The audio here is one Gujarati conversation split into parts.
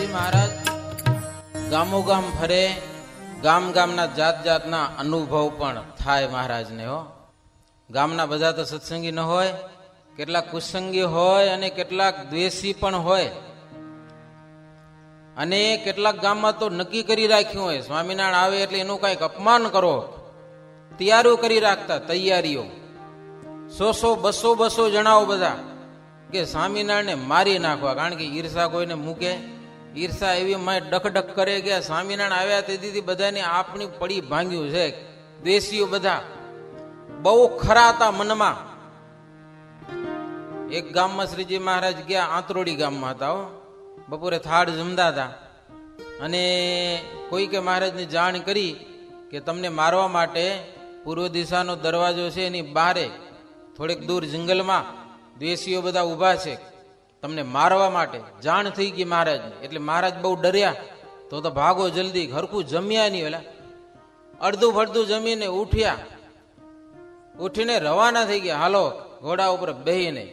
શ્રીહરિ મહારાજ ગામો ગામ ફરે, ગામ ગામના જાત જાતના અનુભવ પણ થાય મહારાજને. હો, ગામના બધા તો સત્સંગી ન હોય, કેટલાક કુસંગી હોય અને કેટલાક દ્વેષી પણ હોય. અને કેટલાક ગામમાં તો નક્કી કરી રાખ્યું હોય સ્વામિનારાયણ આવે એટલે એનું કઈક અપમાન કરો, તૈયારીઓ કરી રાખતા, તૈયારીઓ 100-200 જણાઓ બધા કે સ્વામિનારાયણને મારી નાખવા. કારણ કે ઈર્ષા કોઈને મૂકે, ઈર્ષા એવી મેં ડખડખ કરે કે સ્વામિનારાયણ આવ્યા તેથી બધાને આપણી પડી ભાંગ્યું છે. દેશીઓ બધા બહુ ખરા હતા મનમાં. એક ગામમાં શ્રીજી મહારાજ ગયા, આંતરોડી ગામમાં હતા. બપોરે થાળ જમતા હતા અને કોઈ કે મહારાજની જાણ કરી કે તમને મારવા માટે પૂર્વ દિશાનો દરવાજો છે, એની બહારે થોડેક દૂર જંગલમાં દ્વેષીઓ બધા ઊભા છે, તમને મારવા માટે જાણ થઈ ગઈ મહારાજને. એટલે મહારાજ બહુ ડર્યા, તો ભાગો જલ્દી. હરખું જમ્યા નહીં, ઓલા અડધું ફડધું જમીને ઉઠ્યા, ઉઠીને રવાના થઈ ગયા, હાલો ઘોડા ઉપર બેહીને.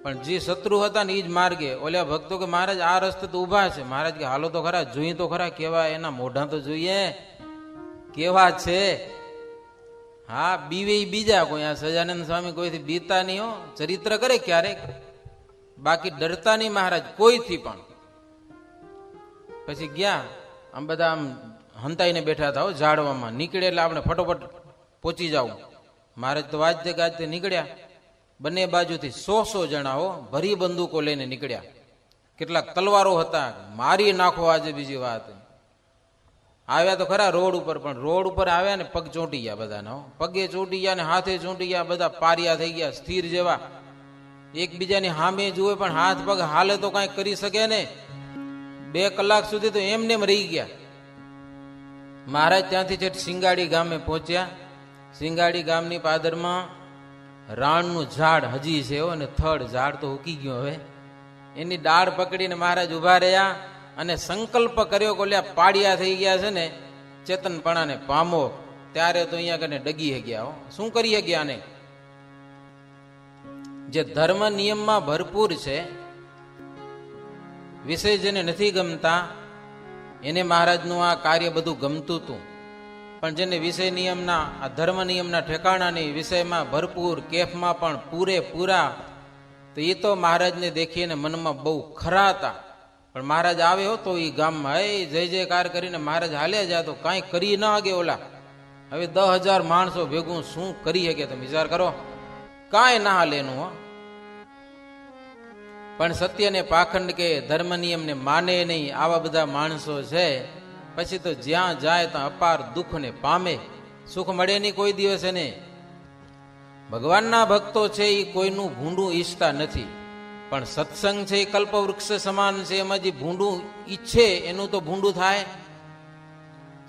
પણ જે શત્રુ હતા ને એ જ માર્ગે ઓલા ભક્તો કે મહારાજ આ રસ્તે તો ઊભા છે. મહારાજ કે હાલો તો ખરા, જોઈ તો ખરા કેવા એના મોઢા તો જોઈએ કેવા છે. હા, બીવે બીજા કોઈ. આ સજાનંદ સ્વામી કોઈથી બીતા નહીં હો, ચરિત્ર કરે ક્યારેક, બાકી ડરતા નહીં મહારાજ કોઈથી પણ. પછી ગયા, આમ બધા આમ હંતાઈને બેઠા હતા ઝાડવામાં. નીકળે એટલે આપણે ફટોફટ પહોંચી જાવ. મહારાજ તો વાજતે ગાજતે નીકળ્યા. બંને બાજુથી 100 જણાઓ ભરી બંદૂકો લઈને નીકળ્યા. કેટલાક તલવારો હતા, મારી નાખો આજે. બીજી વાત, આવ્યા તો ખરા રોડ ઉપર, પણ રોડ ઉપર આવ્યા ને પગ ચોંટી ગયા બધાને. પગે ચોંટી ગયા ને હાથે ચોંટી ગયા, બધા પારિયા થઈ ગયા, સ્થિર જેવા. એકબીજાની સામે જુએ પણ હાથ પગ હાલે તો કઈ કરી શકે ને. 2 કલાક સુધી તો એમને એમ રહી ગયા. મહારાજ ત્યાંથી છેક સિંગાડી ગામે પહોંચ્યા. સિંગાડી ગામની પાદરમાં રાણનું ઝાડ હજી છે અને થડ ઝાડ તો ઉકી ગયું. હવે એની ડાળ પકડીને મહારાજ ઉભા રહ્યા અને સંકલ્પ કર્યો કે ઓલ્યા પાડિયા થઈ ગયા છે ને, ચેતનપણાને પામો. ત્યારે તો અહીંયા કને ડગી ગયા. શું કરી ગયા ને? જે ધર્મ નિયમમાં ભરપૂર છે, વિષય જેને નથી ગમતા એને મહારાજનું આ કાર્ય બધું ગમતું હતું. પણ જેને વિષય નિયમના, આ ધર્મ નિયમના ઠેકાણાની વિષયમાં ભરપૂર, કેફમાં પણ પૂરેપૂરા, તો એ તો મહારાજને દેખીને મનમાં બહુ ખરા હતા. પણ મહારાજ આવે હો તો એ ગામમાં જય જયકાર કરીને મહારાજ હાલ્યા જાય તો કાંઈ કરી ન હગે ઓલા. હવે 10,000 માણસો ભેગું શું કરી શકે તમે વિચાર કરો? કાંઈ ના હાલે એનું. પણ સત્યને પાખંડ કે ધર્મ નિયમને માને નહીં આવા બધા માણસો છે, પછી તો જ્યાં જાય ત્યાં અપાર દુઃખને પામે. સુખ મળે નહીં કોઈ દિવસ એને. ભગવાનના ભક્તો છે એ કોઈનું ભૂંડું ઈચ્છતા નથી, પણ સત્સંગ છે એ કલ્પવૃક્ષ સમાન છે, એમાં જે ભૂંડું ઈચ્છે એનું તો ભૂંડું થાય.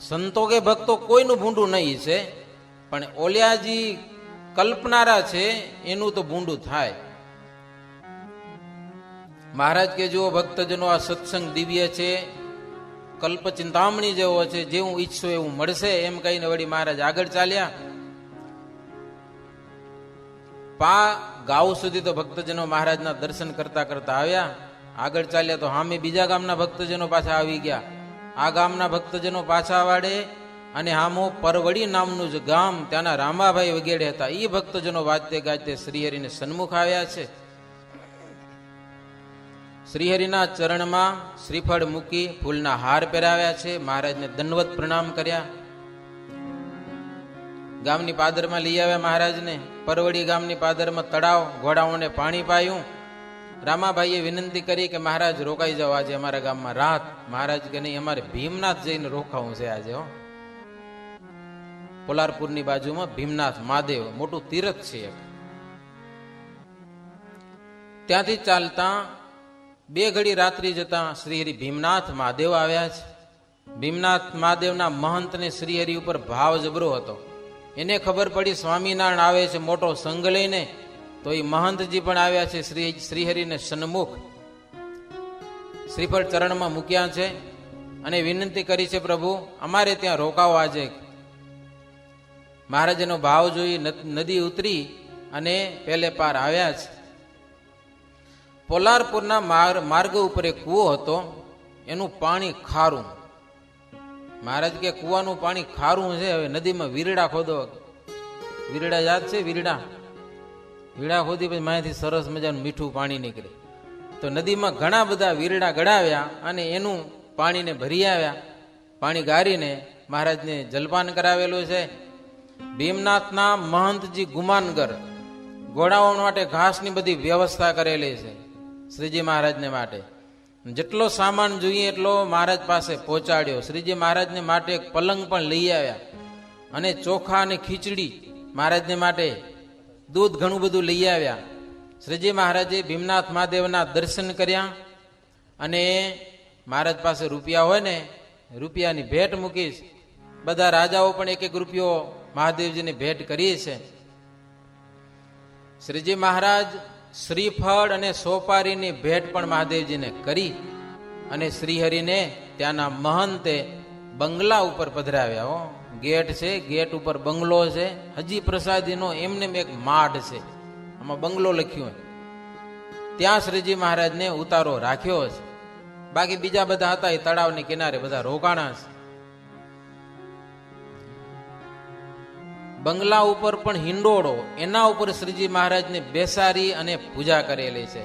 સંતો કે ભક્તો કોઈનું ભૂંડું નહીં ઈચ્છે, પણ ઓલિયાજી કલ્પનારા છે એનું તો ભૂંડું થાય. મહારાજ કે જુઓ ભક્તજનો, આ સત્સંગ દિવ્ય છે, કલ્પ ચિંતામણી જેવો છે, જેવું ઈચ્છો એવું મળશે. એમ કહીને વળી મહારાજ આગળ ચાલ્યા. ગાઉ સુધી તો ભક્તજનો મહારાજના દર્શન કરતા કરતા આવ્યા. આગળ ચાલ્યા તો સામે બીજા ગામના ભક્તજનો પાછા આવી ગયા. આ ગામના ભક્તજનો પાછા વાળે અને હામો પરવડી નામનું જ ગામ, ત્યાંના રામાભાઈ વગેરે હતા. એ ભક્તજનો વાજતે ગાજતે શ્રીહરિને સન્મુખ આવ્યા છે. શ્રીહરિના ચરણમાં શ્રીફળ મૂકી ફૂલના હાર પહેરાવ્યા છે. મહારાજને દંડવત પ્રણામ કર્યા. ગામની પાદરમાં લઈ આવ્યા મહારાજને. પરવડી ગામની પાદરમાં તળાવ, ઘોડાઓને પાણી પાયું. રામાભાઈએ વિનંતી કરી કે મહારાજ રોકાઈ જાઓ આજે અમારા ગામમાં રાત. મહારાજ કે નહીં, અમારે ભીમનાથ જઈને રોકાવું છે આજે. પોલારપુરની બાજુમાં ભીમનાથ મહાદેવ મોટું તીર્થ છે. ત્યાંથી ચાલતા 2 ઘડી રાત્રિ જતા શ્રીહરિ ભીમનાથ મહાદેવ આવ્યા છે. ભીમનાથ મહાદેવના મહંતને શ્રીહરિ ઉપર ભાવ જબરો હતો. એને ખબર પડી સ્વામિનારાયણ આવે છે મોટો સંઘ લઈને, તો એ મહંતજી પણ આવ્યા છે શ્રીહરિને સન્મુખ. શ્રીફળ ચરણમાં મૂક્યા છે અને વિનંતી કરી છે, પ્રભુ અમારે ત્યાં રોકાવો આજે. મહારાજનો ભાવ જોઈ નદી ઉતરી અને પેલે પાર આવ્યા છે. પોલારપુરના માર્ગ ઉપર એક કૂવો હતો, એનું પાણી ખારું. મહારાજ કે કુવાનું પાણી ખારું છે, હવે નદીમાં વીરડા ખોદો. વીરડા યાદ છે? વીરડા ખોદી પછી માયાથી સરસ મજાનું મીઠું પાણી નીકળે. તો નદીમાં ઘણા બધા વીરડા ગળાવ્યા અને એનું પાણીને ભરી આવ્યા. પાણી ગારીને મહારાજને જલપાન કરાવેલું છે. ભીમનાથના મહંતજી ગુમાનગર ઘોડાઓ માટે ઘાસની બધી વ્યવસ્થા કરેલી છે શ્રીજી મહારાજને માટે. જેટલો સામાન જોઈએ એટલો મહારાજ પાસે પહોંચાડ્યો. શ્રીજી મહારાજને માટે એક પલંગ પણ લઈ આવ્યા અને ચોખા અને ખીચડી મહારાજને માટે, દૂધ ઘણું બધું લઈ આવ્યા. શ્રીજી મહારાજે ભીમનાથ મહાદેવના દર્શન કર્યા અને મહારાજ પાસે રૂપિયા હોય ને, રૂપિયાની ભેટ મૂકીશ. બધા રાજાઓ પણ એક એક રૂપિયો મહાદેવજીને ભેટ કરી છે. શ્રીજી મહારાજ શ્રીફળ અને સોપારીની ભેટ પણ મહાદેવજીને કરી અને શ્રીહરિને ત્યાંના મહંતે બંગલા ઉપર પધરાવ્યા. હો, ગેટ છે, ગેટ ઉપર બંગલો છે. હજી પ્રસાદીનો એમને એક માઢ છે, આમાં બંગલો લખ્યું. ત્યાં શ્રીજી મહારાજને ઉતારો રાખ્યો છે. બાકી બીજા બધા હતા એ તળાવની કિનારે બધા રોકાણા છે. બંગલા ઉપર પણ હિંડોળો, એના ઉપર શ્રીજી મહારાજને બેસાડી અને પૂજા કરેલી છે.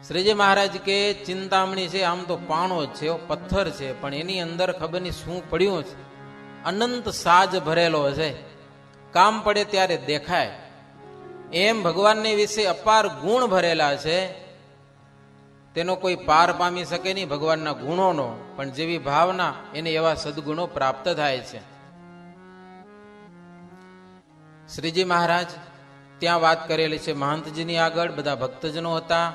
શ્રીજી મહારાજ કે ચિંતામણી છે, આમ તો પાણો જ છે, પથ્થર છે, પણ એની અંદર ખબર નહીં શું પડ્યું છે. અનંત સાજ ભરેલો છે, કામ પડે ત્યારે દેખાય. એમ ભગવાનને વિશે અપાર ગુણ ભરેલા છે, તેનો કોઈ પાર પામી શકે નહીં ભગવાનના ગુણોનો. પણ જેવી ભાવના એને એવા સદગુણો પ્રાપ્ત થાય છે. શ્રીજી મહારાજ ત્યાં વાત કરેલી છે મહંતજીની આગળ. બધા ભક્તજનો હતા.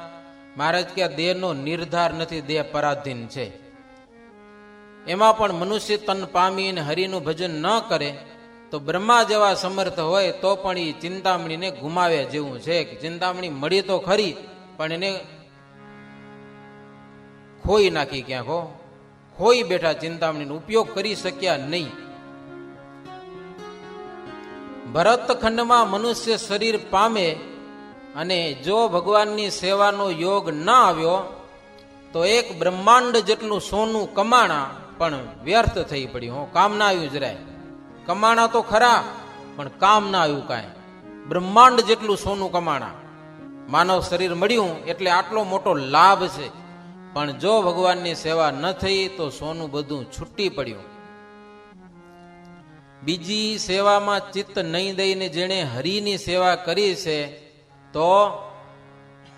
મહારાજ કે આ દેહનો નિર્ધાર નથી, દેહ પરાધીન છે. એમાં પણ મનુષ્ય તન પામીને હરિનું ભજન ન કરે તો બ્રહ્મા જેવા સમર્થ હોય તો પણ એ ચિંતામણીને ગુમાવ્યા જેવું છે. ચિંતામણી મળી તો ખરી, પણ એને ખોઈ નાખી. ક્યાંક ખોઈ બેઠા, ચિંતામણીનો ઉપયોગ કરી શક્યા નહીં. ભરતખંડમાં મનુષ્ય શરીર પામે અને જો ભગવાનની સેવાનો યોગ ના આવ્યો તો એક બ્રહ્માંડ જેટલું સોનું કમાણા પણ વ્યર્થ થઈ પડ્યું. કામ ના આવ્યું જરાય. કમાણા તો ખરા પણ કામ ના આવ્યું કાંઈ. બ્રહ્માંડ જેટલું સોનું કમાણા. માનવ શરીર મળ્યું એટલે આટલો મોટો લાભ છે, પણ જો ભગવાનની સેવા ન થઈ તો સોનું બધું છૂટી પડ્યું. બીજી સેવામાં ચિત્ત નહીં દઈને જેણે હરિની સેવા કરી છે તો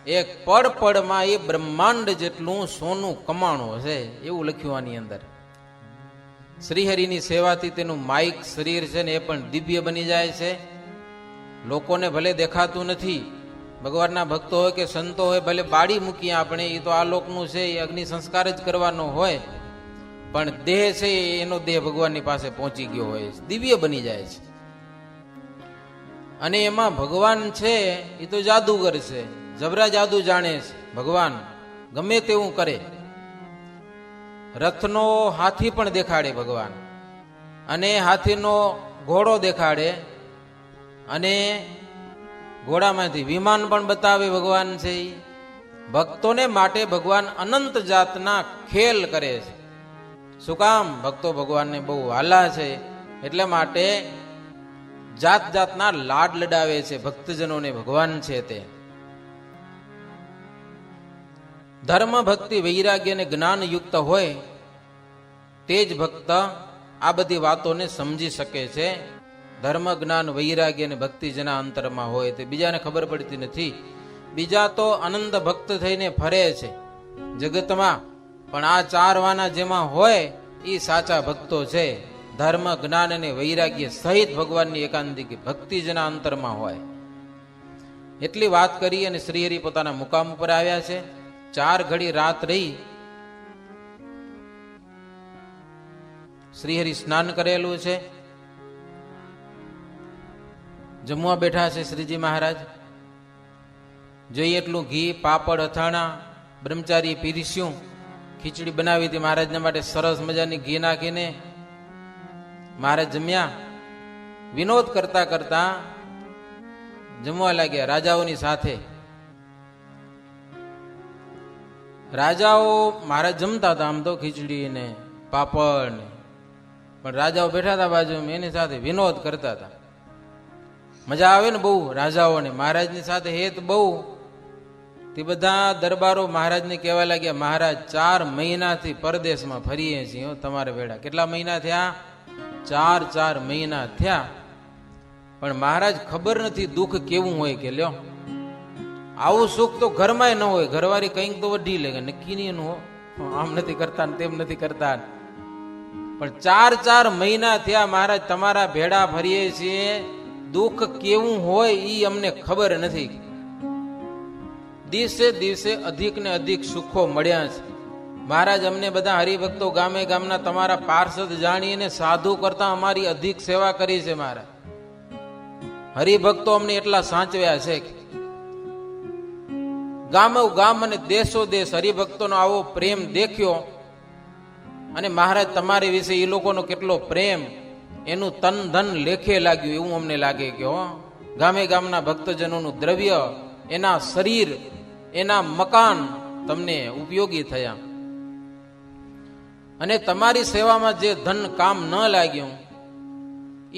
એક પળમાં એ બ્રહ્માંડ જેટલું સોનું કમાણું છે, એવું લખ્યું આની અંદર. શ્રીહરિની સેવાથી તેનું માઇક શરીર છે ને એ પણ દિવ્ય બની જાય છે. લોકોને ભલે દેખાતું નથી, ભગવાનના ભક્તો હોય કે સંતો હોય ભલે બાળી મૂકીએ આપણે, એ તો આ લોકનું છે, એ અગ્નિ સંસ્કાર જ કરવાનો હોય, પણ દેહ છે એનો દેહ ભગવાનની પાસે પહોંચી ગયો હોય, દિવ્ય બની જાય છે. અને એમાં ભગવાન છે એ તો જાદુગર છે, જબરા જાદુ જાણે છે. ભગવાન ગમે તેવું કરે. રથનો હાથી પણ દેખાડે ભગવાન, અને હાથીનો ઘોડો દેખાડે, અને ઘોડામાંથી વિમાન પણ બતાવે ભગવાન છે. ભક્તોને માટે ભગવાન અનંત જાતના ખેલ કરે છે. શું કામ? ભક્તો ભગવાનને બહુ વાલા છે, એટલે માટે જાત જાતના લાડ લડાવે છે ભક્તજનોને. ભગવાન છે તે ધર્મ, ભક્તિ, વૈરાગ્ય અને જ્ઞાન યુક્ત હોય તે જ ભક્ત આ બધી વાતોને સમજી શકે છે. ધર્મ, જ્ઞાન, વૈરાગ્ય અને ભક્તિ જેના અંતરમાં હોય તે બીજાને ખબર પડતી નથી. બીજા તો આનંદ ભક્ત થઈને ફરે છે જગતમાં, પણ આ ચાર વાના જેમાં હોય એ સાચા ભક્તો છે. ધર્મ, જ્ઞાન અને વૈરાગ્ય સહિત ભગવાનની એકાંતિક ભક્તિ જેના અંતરમાં હોય. એટલી વાત કરી અને શ્રીહરિ પોતાના મુકામ ઉપર આવ્યા છે. 4 ઘડી રાત રહી શ્રીહરિ સ્નાન કરેલું છે. જમવા બેઠા છે શ્રીજી મહારાજ. જોઈએ એટલું ઘી, પાપડ, અથાણા બ્રહ્મચારી પીરસ્યું. ખીચડી બનાવી હતી મહારાજના માટે સરસ મજાની, ઘી નાખીને. મહારાજ જમ્યા. વિનોદ કરતા કરતા જમવા લાગ્યા રાજાઓની સાથે. રાજાઓ મહારાજ જમતા હતા આમ તો ખીચડી ને પાપડ ને, પણ રાજાઓ બેઠા હતા બાજુમાં, એની સાથે વિનોદ કરતા હતા. મજા આવે ને બહુ રાજાઓને, મહારાજની સાથે હેત બહુ. તે બધા દરબારો મહારાજને કહેવા લાગ્યા, મહારાજ 4 મહિનાથી પરદેશમાં ફરીએ છીએ તમારે વેળા. કેટલા મહિના થયા? 4 મહિના થયા. પણ મહારાજ ખબર નથી દુઃખ કેવું હોય કે લ્યો, આવું સુખ તો ઘરમાં ન હોય. ઘરવાળી કંઈક તો વઢી લે, નક્કી નહીં એનું, આમ નથી કરતા ને તેમ નથી કરતા. પણ 4 મહિના થયા મહારાજ તમારા ભેડા ફરીએ છીએ, દુઃખ કેવું હોય ઈ અમને ખબર નથી. દિવસે દિવસે અધિક ને અધિક સુખો મળ્યા છે મહારાજ. અમને બધા હરિભક્તો ગામે ગામના તમારા પાર્ષદ જાણીને સાધુ કરતા અમારી અધિક સેવા કરી છે મહારાજ. હરિભક્તો અમને એટલા સાચવ્યા છે કે ગામો ગામ અને દેશો દેશ હરિભક્તોનો આવો પ્રેમ દેખ્યો. અને મહારાજ તમારી વિશે એ લોકોનો કેટલો પ્રેમ, એનું તન ધન લેખે લાગ્યું એવું અમને લાગે કે ગામે ગામના ભક્તજનોનું દ્રવ્ય, એના શરીર, એના મકાન તમને ઉપયોગી થયા. અને તમારી સેવામાં જે ધન કામ ન લાગ્યું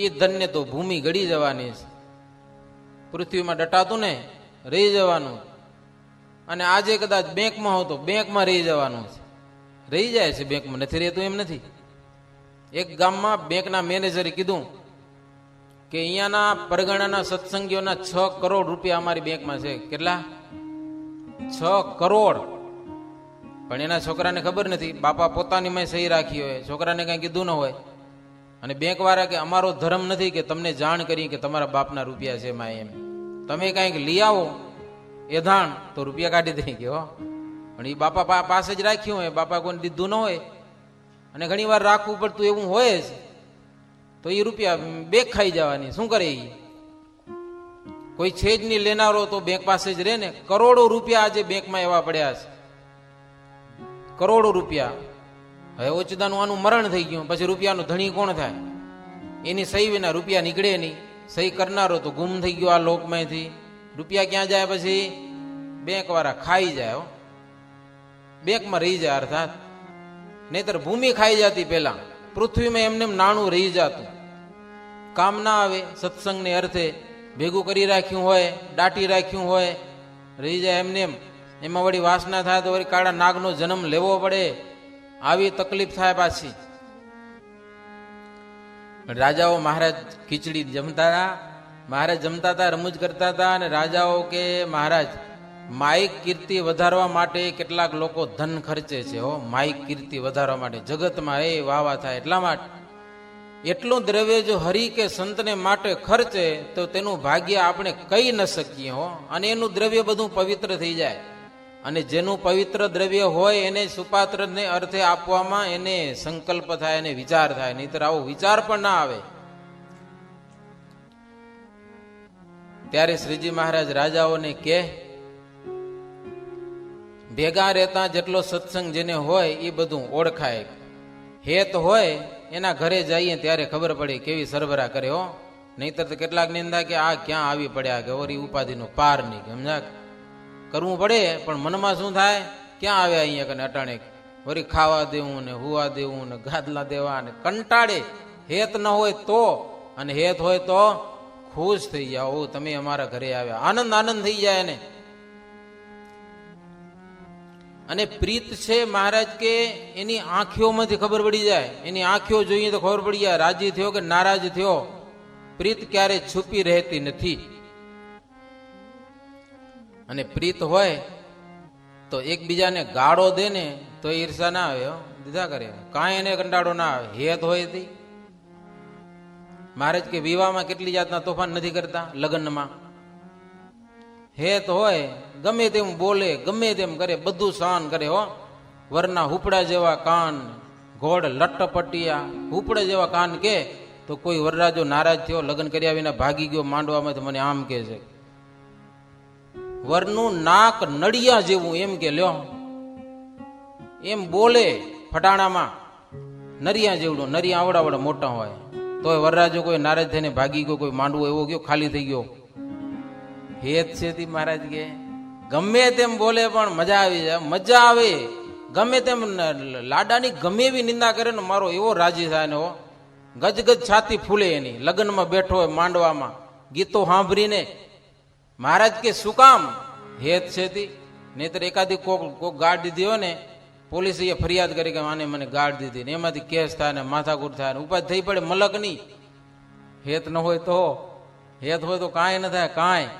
એ ધનને તો ભૂમિ ગળી જવાની છે, પૃથ્વીમાં ડટાતું ને રહી જવાનું. અને આજે કદાચ બેંકમાં હો તો બેંકમાં રહી જવાનું છે. રહી જાય છે બેંકમાં, નથી રહેતું એમ નથી. એક ગામમાં બેંકના મેનેજરે કીધું કે અહીંયાના પરગણાના સત્સંગીઓના 6 કરોડ રૂપિયા અમારી બેંકમાં છે. કેટલા? 6 કરોડ. પણ એના છોકરાને ખબર નથી, બાપા પોતાની મેં સહી રાખી હોય, છોકરાને કઈ કીધું ન હોય. અને બેંક વાળા કે અમારો ધર્મ નથી કે તમને જાણ કરી કે તમારા બાપના રૂપિયા છે એમાં, એમ તમે કઈક લઈ આવો એધાણ તો રૂપિયા કાઢી દઈ કે પણ એ બાપા પાસે જ રાખ્યું હોય, બાપા કોઈને દીધું ન હોય. અને ઘણી વાર રાખવું પડતું એવું હોય જ, તો એ રૂપિયા બેંક ખાઈ જવાની. શું કરે એ? કોઈ છે જ નહીં લેનારો તો બેંક પાસે જ રહે ને. કરોડો રૂપિયા આજે બેંકમાં એવા પડ્યા છે, કરોડો રૂપિયા. હવે ઓચિતાનું આનું મરણ થઈ ગયું, પછી રૂપિયાનો ધણી કોણ થાય? એની સહી વિના રૂપિયા નીકળે નહીં. સહી કરનારો તો ગુમ થઈ ગયો આ લોકમાંથી. રૂપિયા ક્યાં જાય? પછી બેંક વાળા ખાઈ જાય, બેંકમાં રહી જાય અર્થાત. નહીતર ભૂમિ ખાઈ જતી, પેલા પૃથ્વીમાં એમને નાણું રહી જતું, કામ ના આવે. સત્સંગને અર્થે ભેગું કરી રાખ્યું હોય, દાટી રાખ્યું હોય, રહી જાય એમને એમ. એમાં વળી વાસના થાય તો વળી કાળા નાગનો જન્મ લેવો પડે, આવી તકલીફ થાય પાછી. રાજાઓ મહારાજ ખીચડી જમતા હતા, મહારાજ જમતા હતા, રમૂજ કરતા હતા. અને રાજાઓ કે મહારાજ માઇક કીર્તિ વધારવા માટે કેટલાક લોકો ધન ખર્ચે છે. માઇક કીર્તિ વધારવા માટે જગતમાં એ વાવા થાય એટલા માટે. એટલું દ્રવ્ય જો હરિ કે સંતને માટે ખર્ચે તો તેનું ભાગ્ય આપણે કહી ન શકીએ. અને એનું દ્રવ્ય બધું પવિત્ર થઈ જાય. અને જેનું પવિત્ર દ્રવ્ય હોય એને સુપાત્રને અર્થે આપવામાં એને સંકલ્પ થાય, એને વિચાર થાય. નહીતર આવો વિચાર પણ ના આવે. ત્યારે શ્રીજી મહારાજ રાજાઓને કહે, ભેગા રહેતા જેટલો સત્સંગ જેને હોય એ બધું ઓળખાય. હેત હોય એના ઘરે જઈએ ત્યારે ખબર પડે કેવી સરભરા કરે. નહીતર તો કેટલાક નિંદા કે આ ક્યાં આવી પડ્યા, કે ઓરી ઉપાધિનો પાર નહીં. સમજા? કરવું પડે પણ મનમાં શું થાય, ક્યાં આવ્યા અહીંયા કને અટાણે, વળી ખાવા દેવું ને હુવા દેવું ને ગાદલા દેવા ને કંટાળે. હેત ન હોય તો, અને હેત હોય તો ખુશ થઈ જાઓ, તમે અમારા ઘરે આવ્યા, આનંદ આનંદ થઈ જાય એને. અને પ્રીત છે મહારાજ કે એની આંખોમાંથી ખબર પડી જાય. એની આંખો જોઈએ તો ખબર પડી જાય રાજી થયો કે નારાજ થયો. પ્રીત ક્યારે છુપી રહેતી નથી. અને પ્રીત હોય તો એકબીજાને ગાળો દે ને તો ઈર્ષા ના આવે, દીધા કરે, કાંઈ એને કંટાળો ના આવે. હેત હોય તે મહારાજ કે વિવાહમાં કેટલી જાતના તોફાન નથી કરતા, લગ્નમાં. હેત હોય ગમે તેમ બોલે, ગમે તેમ કરે, બધું સહન કરે. વરના હુપડા જેવા કાન, ઘોડ લટપટિયા, હુપડા જેવા કાન કે તો કોઈ વરરાજો નારાજ થયો, લગ્ન કર્યા વિના ભાગી ગયો માંડવામાં, તો મને આમ કે છે. વરનું નાક નડિયા જેવું એમ કે લ્યો, એમ બોલે ફટાણામાં નરિયા જેવડું. નરિયા આવડા મોટા હોય તો વરરાજો કોઈ નારાજ થઈને ભાગી ગયો, કોઈ માંડવો એવો ગયો ખાલી થઈ ગયો. હેત છે તી મહારાજ કે ગમે તેમ બોલે પણ મજા આવી જાય, મજા આવે. ગમે તેમ લાડાની ગમે એવી નિંદા કરે ને મારો એવો રાજી થાય ને હો, ગજગજ છાતી ફૂલે એની. લગ્નમાં બેઠો હોય માંડવામાં ગીતો સાંભળીને મહારાજ કે શું કામ હેત છે તી, નહીતર એકાદી કોક ગાળ દીધી હોય ને પોલીસે ફરિયાદ કરી કે આને મને ગાળ દીધી ને એમાંથી કેસ થાય ને માથાકૂટ થાય ને ઉપાય થઈ પડે મલક નહીં. હેત ન હોય તો, હેત હોય તો કાંઈ ન થાય કાંઈ.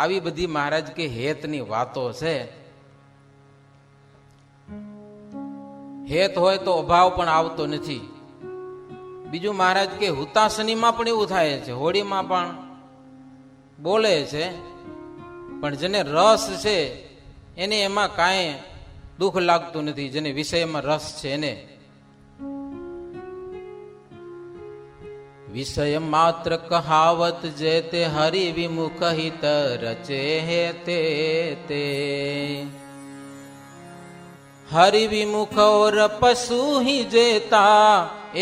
આવી બધી મહારાજ કે હેતની વાતો છે. હેત હોય તો અભાવ પણ આવતો નથી. બીજું મહારાજ કે હુતાશનીમાં પણ એવું થાય છે, હોળીમાં પણ બોલે છે, પણ જેને રસ છે એને એમાં કાંઈ દુઃખ લાગતું નથી. જેને વિષયમાં રસ છે એને વિષય માત્ર કહાવત જે તે હરિ વિમુખ હિત રચે હે તે હરિ વિમુખ ઓર પશુ હિ જેતા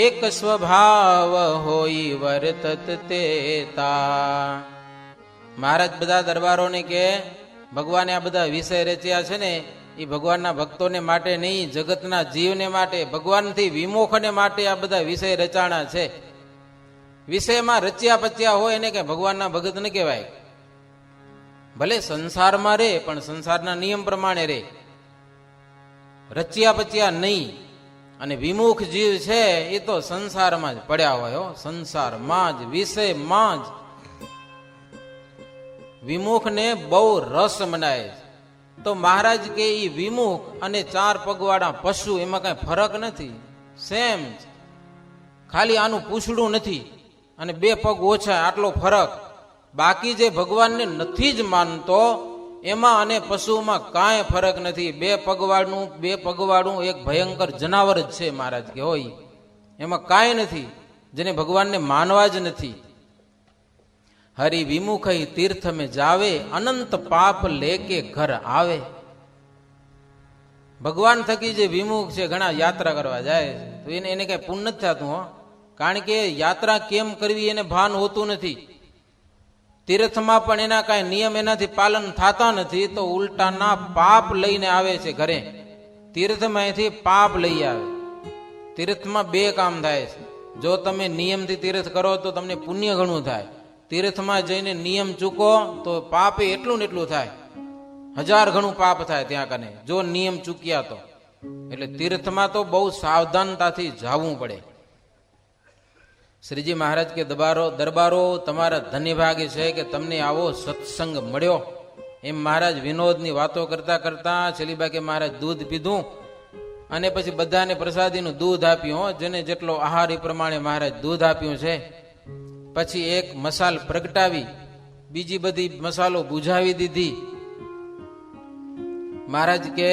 એક સ્વભાવ હોય વર્તત તેતા. મહારાજ બધા દરબારોને કે ભગવાને આ બધા વિષય રચ્યા છે ને એ ભગવાનના ભક્તોને માટે નહીં, જગતના જીવને માટે, ભગવાનથી વિમુખને માટે આ બધા વિષય રચાણા છે. વિષયમાં રચ્યા પચ્યા હોય એને કે ભગવાનના ભગત ન કહેવાય. ભલે સંસારમાં રે પણ સંસારના નિયમ પ્રમાણે રે, રચ્યા પચ્યા નહીં. અને વિમુખ જીવ છે એ તો સંસારમાં જ પડ્યા હોય, સંસારમાં જ, વિષયમાં જ. વિમુખને બહુ રસ મનાય. તો મહારાજ કે ઈ વિમુખ અને 4 પગવાળા પશુ એમાં કઈ ફરક નથી, સેમ. ખાલી આનું પૂંછડું નથી અને 2 પગ ઓછા, આટલો ફરક. બાકી જે ભગવાનને નથી જ માનતો એમાં અને પશુમાં કાંઈ ફરક નથી. 2 પગવાળું એક ભયંકર જનાવર જ છે મહારાજ કે હોય, એમાં કાંઈ નથી. જેને ભગવાનને માનવા જ નથી. હરિ વિમુખ તીર્થ में જાવે અનંત પાપ લેકે ઘર આવે. ભગવાન થકી જે વિમુખ છે ઘણા યાત્રા કરવા જાય તો એને કઈ પુણ્ય નથી થતું હો. કારણ કે યાત્રા કેમ કરવી એને ભાન હોતું નથી. તીર્થમાં પણ એના કાંઈ નિયમ એનાથી પાલન થતા નથી તો ઉલટાના પાપ લઈને આવે છે ઘરે. તીર્થમાંથી પાપ લઈ આવે. તીર્થમાં 2 કામ થાય છે. જો તમે નિયમથી તીર્થ કરો તો તમને પુણ્ય ઘણું થાય. તીર્થમાં જઈને નિયમ ચૂકો તો પાપે એટલું ને એટલું થાય, 1000 ગણું પાપ થાય ત્યાં કને જો નિયમ ચૂક્યા તો. એટલે તીર્થમાં તો બહુ સાવધાનતાથી જવું પડે. શ્રીજી મહારાજ કે દરબારો તમારા ધન્ય ભાગે છે કે તમને આવો સત્સંગ મળ્યો. એમ મહારાજ વિનોદની વાતો કરતા કરતા છેલ્લી કે મહારાજ દૂધ પીધું અને પછી બધાને પ્રસાદીનું દૂધ આપ્યું. જેને જેટલો આહાર એ પ્રમાણે મહારાજ દૂધ આપ્યું છે. પછી એક મસાલ પ્રગટાવી, બીજી બધી મસાલો બુઝાવી દીધી. મહારાજ કે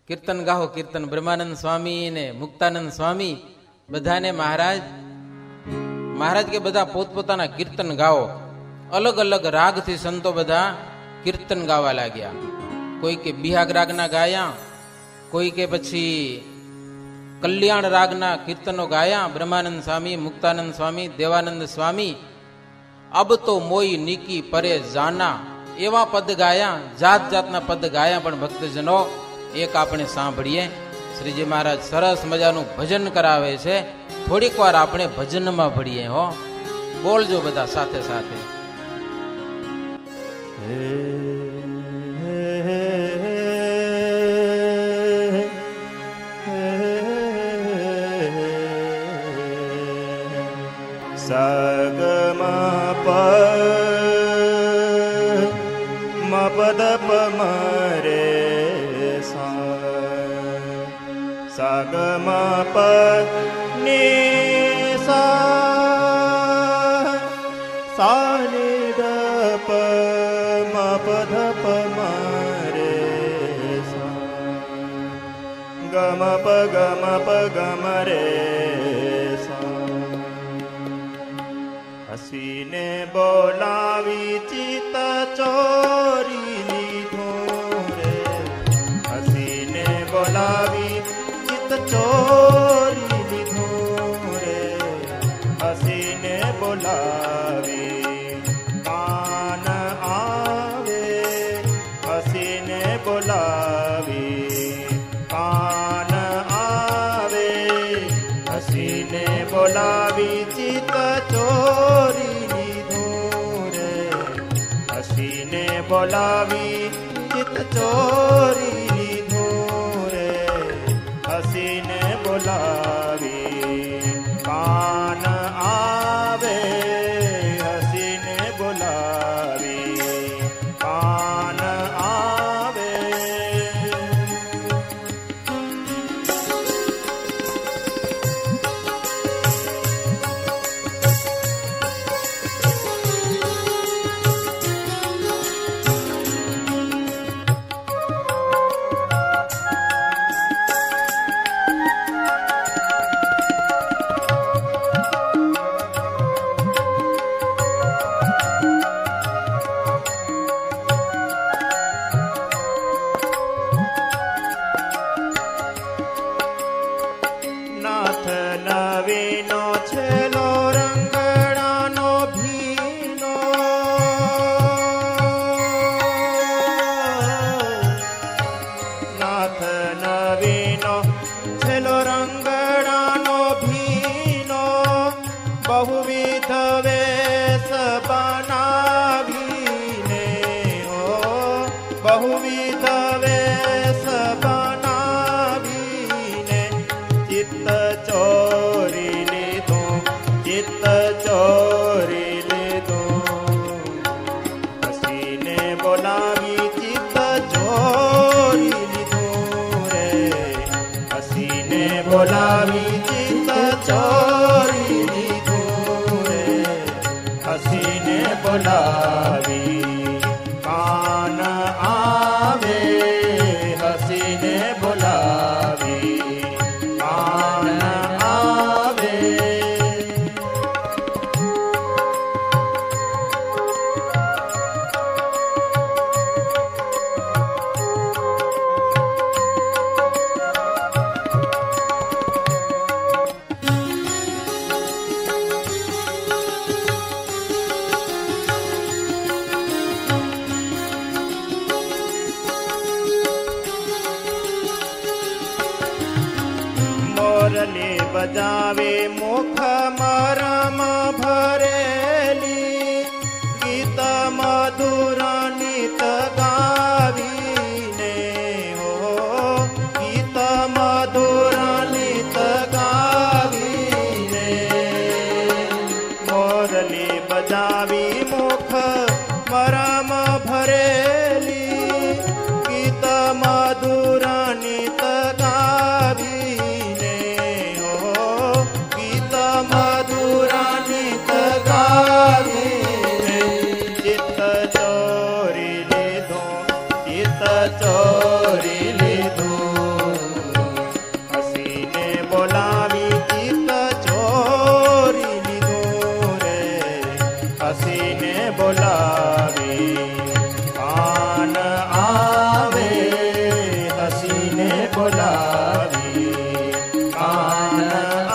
કીર્તન ગાહો. કીર્તન બ્રહ્માનંદ સ્વામી ને મુક્તાનંદ સ્વામી બધાને મહારાજ કે બધા પોતપોતાના કીર્તન ગાઓ. અલગ અલગ રાગથી સંતો બધા કીર્તન ગાવા લાગ્યા. કોઈ કે બિહાગ રાગના ગાયા, કોઈ કે પછી કલ્યાણ રાગના કીર્તનો ગાયા. બ્રહ્માનંદ સ્વામી, મુક્તાનંદ સ્વામી, દેવાનંદ સ્વામી. અબ તો મોઈ નીકી પરે જાના, એવા પદ ગાયા. જાત જાતના પદ ગાયા. પણ ભક્તજનો એક આપણે સાંભળીએ. શ્રીજી મહારાજ સરસ મજાનું ભજન કરાવે છે. થોડીક વાર આપણે ભજનમાં ભળીએ હો. બોલજો બધા સાથે સાથે. સગમા પ મપદપ મરે સગમા પ નિ સા નિ દ પ મપદપ મરે ગમ પ ગમ રે. હસીને બોલાવી ચિત્ત ચોરી લીધું રે. હસીને બોલાવી ચિત્ત ચોરી લીધું રે. હસીને બોલાવી કાન આવે ચોરી લીધું રે હસીને બોલાવી કાન આવે હસીને બોલાવી કાન આવે. નાથ નવીનો છેલો રંગડાનો ભીનો નાથ નવીનો છેલો રંગડાનો ભીનો બહુવિધ વેશ બનાવીને હો બહુવિધ વેશ બનાવીને ચિત્ત ચોરી લીધું ચિત્ત ચોરી લીધું હસીને બોલાવી ચિત્ત ચોરી લીધું રે હસીને બોલાવી ચિત્ત ચોરી લીધું રે હસીને બોલાવી કાન આવે હસીને બોલાવી કાન આવે. મોરલી બજાવે મુખ મરમ ભરેલી ગીત મધુર નિત ગાવીને હો ગીત મધુર નિત ગાવીને મોરલી બજાવી મુખ મરમ ભરેલી ગીત મધુર નિત ગાવીને હો ગીત મધુર નિત ગાવીને ચિત્ત ચોરી લીધું ચિત્ત ચોરી લીધું હસીને બોલાવી ચિત્ત ચોરી લીધું રે હસીને બોલાવી કાન આવે હસીને બોલાવી કાન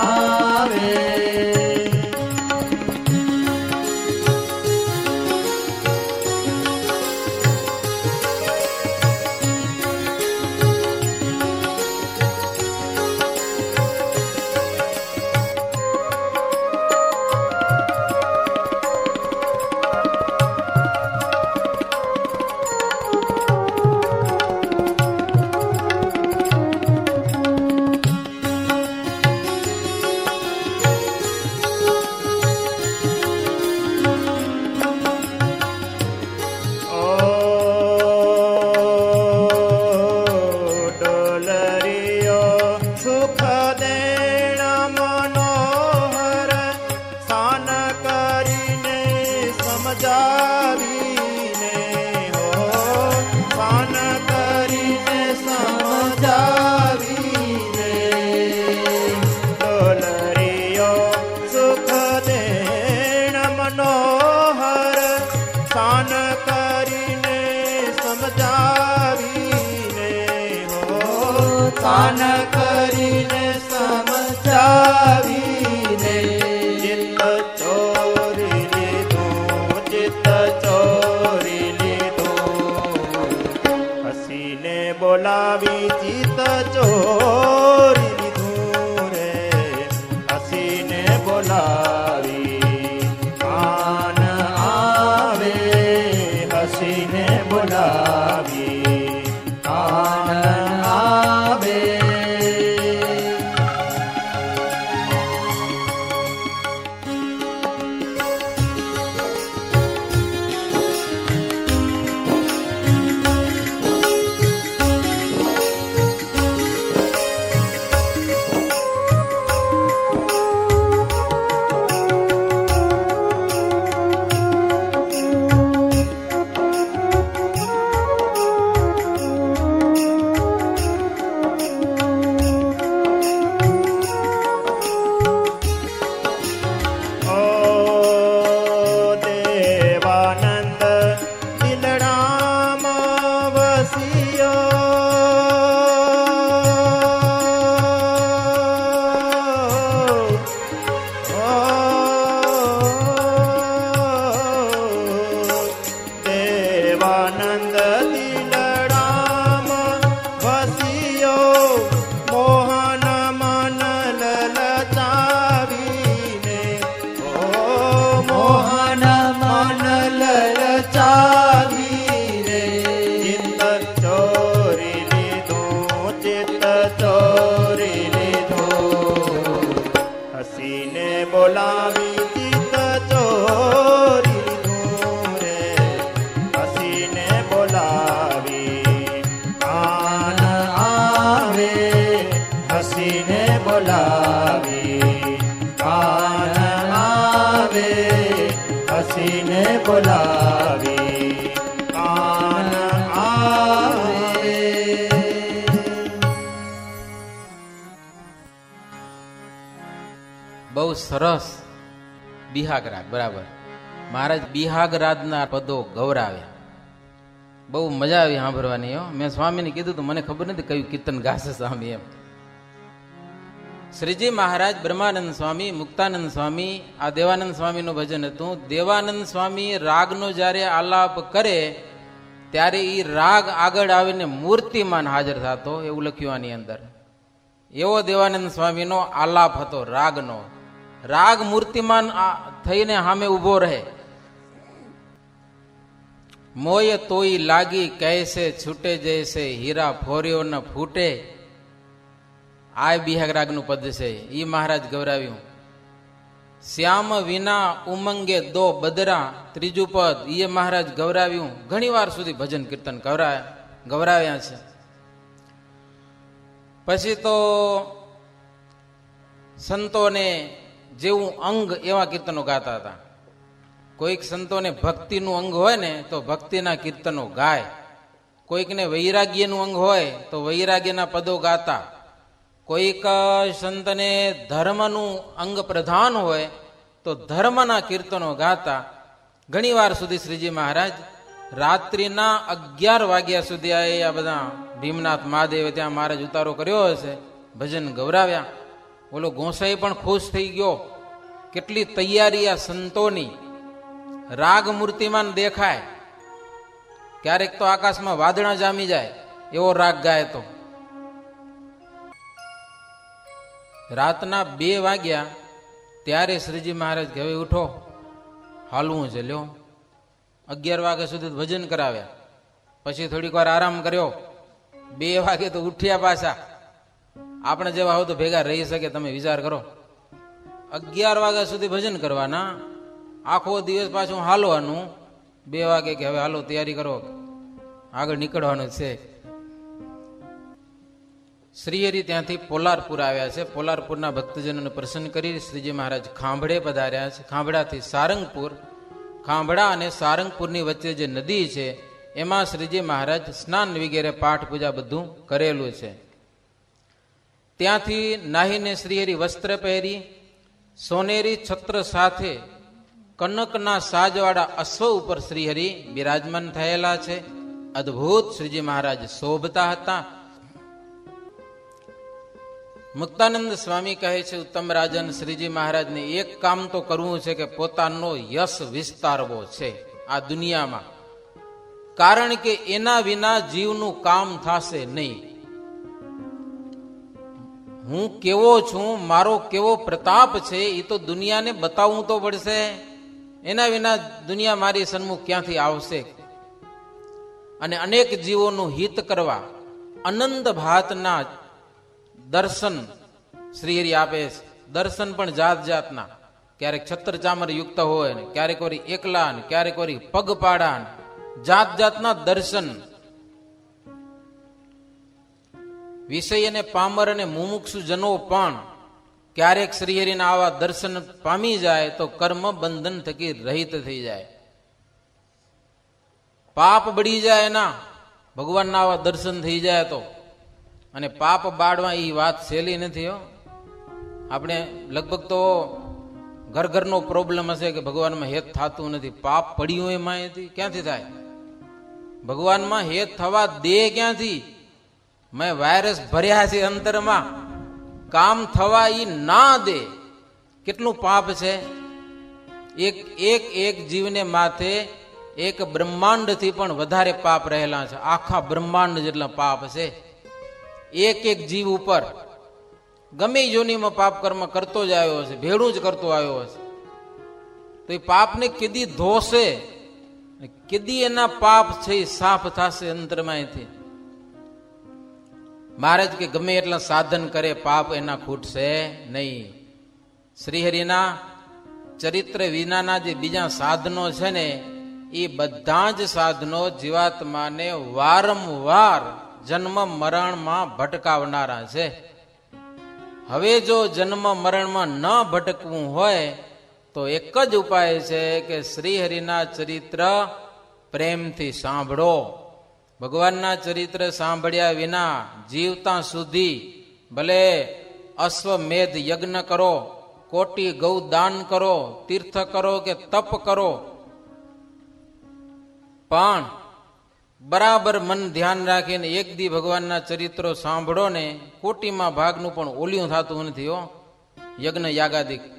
આવે. પાન કરીને સમજાવીને ચિત્ત ચોરી લીધું, ચિત્ત ચોરી લીધું. હસીને બોલાવી ચિત્ત ચોરી લીધું રે, હસીને બોલાવી કાન આવે, હસીને બોલાવી બોલાવી ચિત્ત ચોરી લીધું રે હસીને બોલાવી કાન આવે હસીને બોલાવી કાન આવે હસીને બોલાવી કાન આવે. બહુ સરસ બિહાગ રાગ. બરાબર, મહારાજ બિહાગ રાગના પદો ગૌરાવ્યા. બહુ મજા આવી સાંભળવાની. મેં સ્વામીને કીધું તો મને ખબર નથી કયું કીર્તન ગાશે સ્વામી એમ. શ્રીજી મહારાજ, બ્રહ્માનંદ સ્વામી, મુક્તાનંદ સ્વામી, આ દેવાનંદ સ્વામીનું ભજન હતું. દેવાનંદ સ્વામી રાગનો જ્યારે આલાપ કરે ત્યારે એ રાગ આગળ આવીને મૂર્તિમાન હાજર થતો, એવું લખ્યું આની અંદર. એવો દેવાનંદ સ્વામીનો આલાપ હતો રાગનો. રાગ મૂર્તિમાન થઈને સામે ઉભો રહે. મોય તોય લાગી કૈસે છૂટે જૈસે હીરા ફોર્યો ન ફૂટે. આ બિહાગ રાગનું પદ છે, ઈ મહારાજ ગૌરાવ્યું. શ્યામ વિના ઉમંગે દો બદરા, ત્રીજું પદ એ મહારાજ ગૌરાવ્યું. ઘણી વાર સુધી ભજન કીર્તન ગૌરાવ્યા છે. પછી તો સંતોને જેવું અંગ એવા કીર્તનો ગાતા હતા. કોઈક સંતોને ભક્તિનું અંગ હોય ને તો ભક્તિના કીર્તનો ગાય, કોઈકને વૈરાગ્યનું અંગ હોય તો વૈરાગ્યના પદો ગાતા, કોઈક સંતને ધર્મનું અંગ પ્રધાન હોય તો ધર્મના કીર્તનો ગાતા. ઘણી વાર સુધી શ્રીજી મહારાજ રાત્રિના 11 વાગ્યા સુધી આ બધા ભીમનાથ મહાદેવે ત્યાં મહારાજ ઉતારો કર્યો હશે, ભજન ગૌરાવ્યા. બોલો ગોસાઈ પણ ખુશ થઈ ગયો. કેટલી તૈયારી આ સંતોની. રાગ મૂર્તિમાન દેખાય, ક્યારેક તો આકાશમાં વાદળા જામી જાય એવો રાગ ગાય. તો રાતના 2 વાગ્યા ત્યારે શ્રીજી મહારાજ કે હવે ઉઠો, હાલવું છે. લ્યો 11 વાગ્યા સુધી ભજન કરાવ્યા, પછી થોડીક વાર આરામ કર્યો. 2 વાગે તો ઉઠ્યા પાછા. આપણે જેવા આવો તો ભેગા રહી શકે, તમે વિચાર કરો. 11 વાગ્યા સુધી ભજન કરવાના, આખો દિવસ પાછું હાલવાનું. 2 વાગે કે હવે હાલો તૈયારી કરો, આગળ નીકળવાનું છે. શ્રીહરિ ત્યાંથી પોલારપુર આવ્યા છે. પોલારપુરના ભક્તજનોને પ્રસન્ન કરી શ્રીજી મહારાજ ખાંભડે પધાર્યા છે. ખાંભડાથી સારંગપુર, ખાંભડા અને સારંગપુરની વચ્ચે જે નદી છે એમાં શ્રીજી મહારાજ સ્નાન વગેરે પાઠ પૂજા બધું કરેલું છે. ત્યાંથી નાહીને શ્રીહરિ વસ્ત્ર પહેરી સોનેરી છત્ર સાથે કનકના સાજવાળા અશ્વ ઉપર શ્રીહરિ બિરાજમાન થયેલા છે. અદ્ભુત શ્રીજી મહારાજ શોભતા હતા. મુક્તાનંદ સ્વામી કહે છે, ઉત્તમ રાજન, શ્રીજી મહારાજને એક કામ તો કરવું છે કે પોતાનો યશ વિસ્તારવો છે આ દુનિયામાં, કારણ કે એના વિના જીવનું કામ થશે નહીં. હું કેવો છું, મારો કેવો પ્રતાપ છે એ તો દુનિયાને બતાવવું તો પડશે. એના વિના દુનિયા મારી સન્મુખ ક્યાંથી આવશે? અને અનેક જીવોનું હિત કરવા અનંત ભાતના દર્શન શ્રીહરિ આપે છે. દર્શન પણ જાત જાતના, ક્યારેક છત્ર ચામર યુક્ત હોય ને ક્યારેક વળી એકલા ને ક્યારેક વળી પગપાળા, જાત જાતના દર્શન. વિષય અને પામર અને મુમુક્ષુ જનો પણ ક્યારેક શ્રીહરિના આવા દર્શન પામી જાય તો કર્મ બંધન થકી રહિત થઈ જાય, પાપ બળી જાય એના, ભગવાનના આવા દર્શન થઈ જાય તો. અને પાપ બાળવા એ વાત સહેલી નથી. આપણે લગભગ તો ઘરનો પ્રોબ્લેમ હશે કે ભગવાનમાં હેત થતું નથી. પાપ પડ્યું એમાંથી ક્યાંથી થાય? ભગવાનમાં હેત થવા દે ક્યાંથી? મેં વાયરસ ભર્યા છે અંતરમાં, કામ થવા ઈ ના દે. કેટલું પાપ છે! એક જીવને માથે એક બ્રહ્માંડથી પણ વધારે પાપ રહેલા છે. આખા બ્રહ્માંડ જેટલા પાપ છે એક જીવ ઉપર. ગમે યોનિમાં પાપ કર્મ કરતો જ આવ્યો હશે, ભેડું જ કરતો આવ્યો હશે, તો એ પાપને કેદી ધોશે, કેદી એના પાપ છે સાફ થશે અંતરમાંથી. મહારાજ કે ગમે એટલા સાધન કરે પાપ એના ખૂટશે નહીં. શ્રીહરિના ચરિત્ર વિનાના જે બીજા સાધનો છે ને એ બધા જ સાધનો જીવાત્માને વારંવાર જન્મ મરણમાં ભટકાવનારા છે. હવે જો જન્મ મરણમાં ન ભટકવું હોય તો એક જ ઉપાય છે કે શ્રીહરિના ચરિત્ર પ્રેમથી સાંભળો. ભગવાનના ચરિત્ર સાંભળ્યા વિના જીવતા સુધી ભલે અશ્વમેધ યજ્ઞ કરો, કોટી ગૌ દાન કરો, તીર્થ કરો કે તપ કરો, પણ બરાબર મન ધ્યાન રાખીને એક દી ભગવાનના ચરિત્રો સાંભળો ને કોટીમાં ભાગનું પણ ઓલિયું થતું નથી હો યજ્ઞ યાગાદિક.